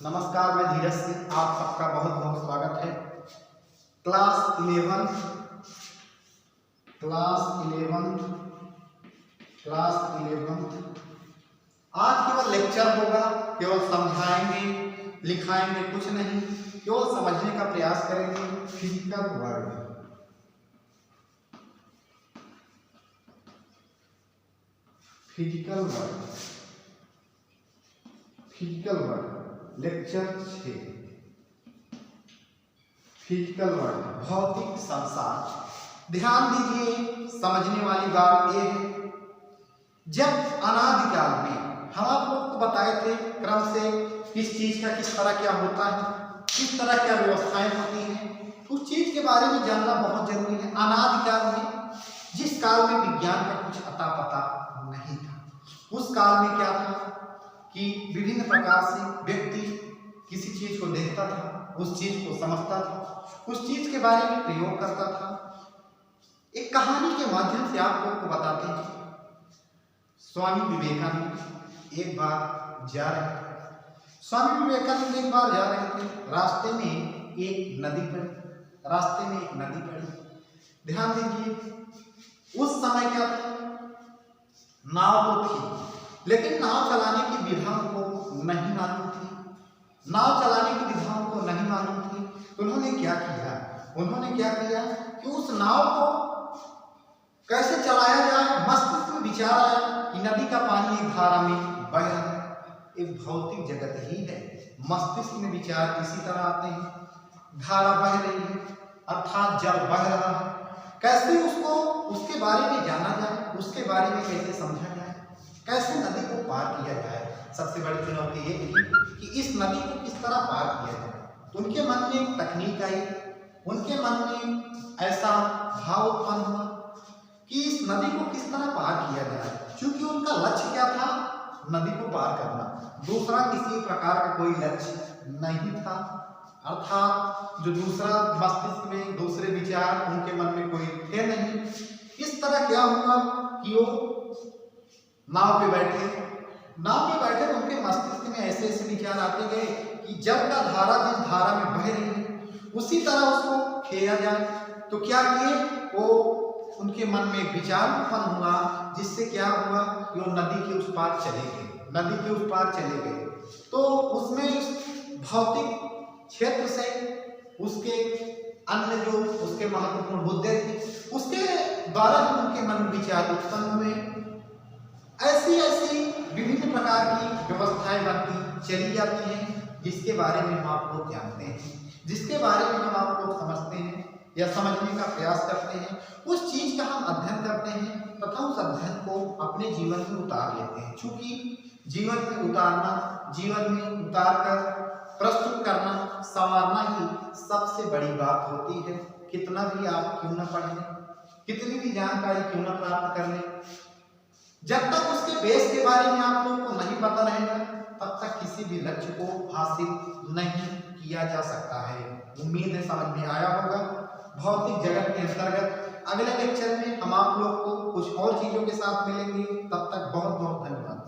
नमस्कार, मैं धीरज सिंह, आप सबका बहुत बहुत स्वागत है। क्लास 11 आज केवल लेक्चर होगा, केवल समझाएंगे लिखाएंगे कुछ नहीं, केवल समझने का प्रयास करेंगे। Physical word lecture 6 physical word भौतिक संसार। ध्यान दीजिए, समझने वाली बात यह है, जब अनादिकाल में हम आप लोग को बताए थे क्रम से किस चीज का किस तरह क्या होता है, किस तरह क्या व्यवस्थाएं होती हैं, उस चीज के बारे में जानना बहुत जरूरी है। अनादिकाल में जिस काल में विज्ञान का कुछ अता पता नहीं था, उस काल में क्या था कि विभिन्न प्रकार से व्यक्ति किसी चीज को देखता था, उस चीज को समझता था, उस चीज के बारे में प्रयोग करता था। एक कहानी के माध्यम से आप लोग को बताते हैं। स्वामी विवेकानंद एक बार जा रहे थे। रास्ते में एक नदी पड़ी। ध्यान दीजिए, उस समय क्या था, नाव तो थी, लेकिन नाव चलाने की विधाओं को नहीं मालूम थी। तो उन्होंने क्या किया कि उस नाव को कैसे चलाया जाए, मस्तिष्क में विचार आया कि नदी का पानी एक धारा में बह रहा है। एक भौतिक जगत ही है, मस्तिष्क में विचार इसी तरह आते हैं। धारा बह रही है, अर्थात जल बह रहा है, कैसे उसके बारे में जाना जाए, उसके बारे में कैसे समझा जाए, कैसे नदी को पार किया जाए। सबसे बड़ी चुनौती ये थी कि इस नदी को किस तरह पार किया जाए। उनके मन में एक तकनीक आई, उनके मन में ऐसा भाव उत्पन्न हुआ कि इस नदी को किस तरह पार किया जाए। क्योंकि उनका लक्ष्य क्या था, नदी को पार करना, दूसरा किसी प्रकार का कोई लक्ष्य नहीं था। अर्थात जो दूसरा मस्तिष्क में दूसरे विचार उनके मन में कोई थे नहीं। इस तरह क्या हुआ कि वो नाव पे बैठे उनके मस्तिष्क में ऐसे विचार आते गए कि जल का धारा जिस धारा में बह रही है उसी तरह उसको खेया जाए। तो क्या किए, वो उनके मन में एक विचार उत्पन्न हुआ, जिससे क्या हुआ कि वो नदी के उस पार चले गए। तो उसमें उस भौतिक क्षेत्र से उसके अन्य जो उसके महत्वपूर्ण मुद्दे थे, उसके द्वारा उनके मन में विचार उत्पन्न हुए। ऐसी विभिन्न प्रकार की व्यवस्थाएं बनती चली जाती हैं, जिसके बारे में हम आप लोग जानते हैं, जिसके बारे में हम आप लोग समझते हैं या समझने का प्रयास करते हैं। उस चीज का हम अध्ययन करते हैं तथा उस अध्ययन को अपने जीवन में उतार लेते हैं। क्योंकि जीवन में उतार कर प्रस्तुत करना, संवारना ही सबसे बड़ी बात होती है। कितना भी आप क्यों न पढ़ लें, कितनी भी जानकारी क्यों न प्राप्त कर लें, जब तक उसके बेस के बारे में आप लोगों को नहीं पता रहेगा, तब तक किसी भी लक्ष्य को हासिल नहीं किया जा सकता है। उम्मीद है समझ में आया होगा। भौतिक जगत के अंतर्गत अगले लेक्चर में हम आप लोग को कुछ और चीजों के साथ मिलेंगे। तब तक बहुत बहुत धन्यवाद।